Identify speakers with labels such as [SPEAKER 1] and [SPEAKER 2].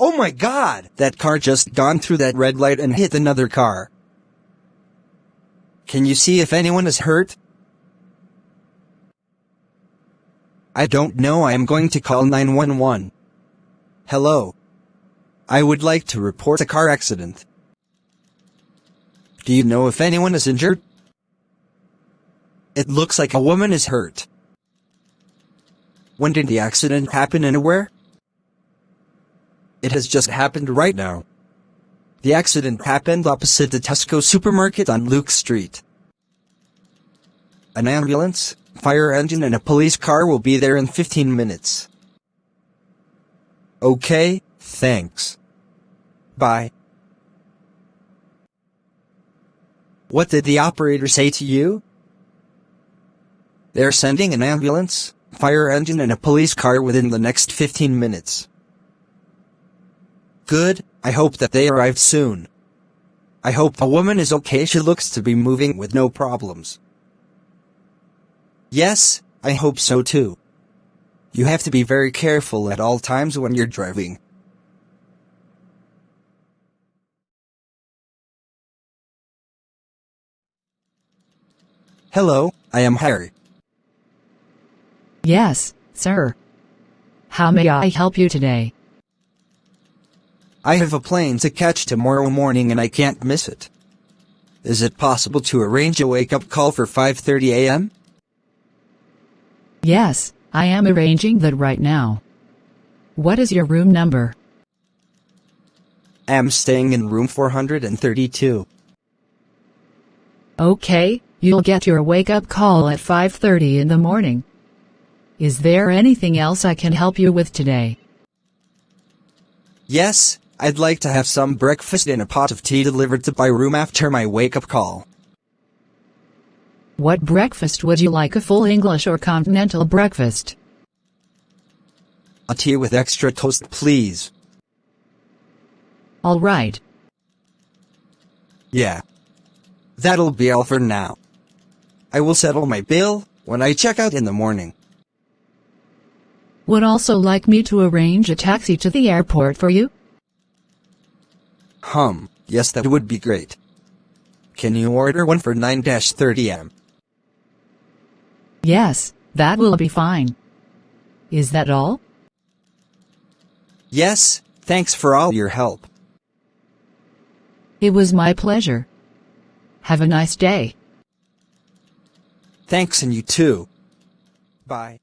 [SPEAKER 1] Oh my God! That car just gone through that red light and hit another car. Can you see if anyone is hurt? I don't know. I am going to call 911. Hello. I would like to report a car accident. Do you know if anyone is injured? It looks like a woman is hurt. When did the accident happen and where? It has just happened right now. The accident happened opposite the Tesco supermarket on Luke Street. An ambulance, fire engine and a police car will be there in 15 minutes. Okay, thanks. Bye. What did the operator say to you? They're sending an ambulance, fire engine and a police car within the next 15 minutes. Good, I hope that they arrive soon. I hope the woman is okay. She looks to be moving with no problems. Yes, I hope so too. You have to be very careful at all times when you're driving. Hello, I am Harry.
[SPEAKER 2] Yes, sir. How may I help you today?
[SPEAKER 1] I have a plane to catch tomorrow morning and I can't miss it. Is it possible to arrange a wake-up call for 5:30 a.m.?
[SPEAKER 2] Yes, I am arranging that right now. What is your room number?
[SPEAKER 1] I am staying in room 432.
[SPEAKER 2] Okay, you'll get your wake-up call at 5:30 in the morning. Is there anything else I can help you with today?
[SPEAKER 1] Yes, I'd like to have some breakfast and a pot of tea delivered to my room after my wake-up call.
[SPEAKER 2] What breakfast would you like, a full English or continental breakfast?
[SPEAKER 1] A tea with extra toast, please.
[SPEAKER 2] All right.
[SPEAKER 1] Yeah. That'll be all for now. I will settle my bill when I check out in the morning.
[SPEAKER 2] Would also like me to arrange a taxi to the airport for you?
[SPEAKER 1] Yes, that would be great. Can you order one for 9:30 am?
[SPEAKER 2] Yes, that will be fine. Is that all?
[SPEAKER 1] Yes, thanks for all your help.
[SPEAKER 2] It was my pleasure. Have a nice day.
[SPEAKER 1] Thanks, and you too. Bye.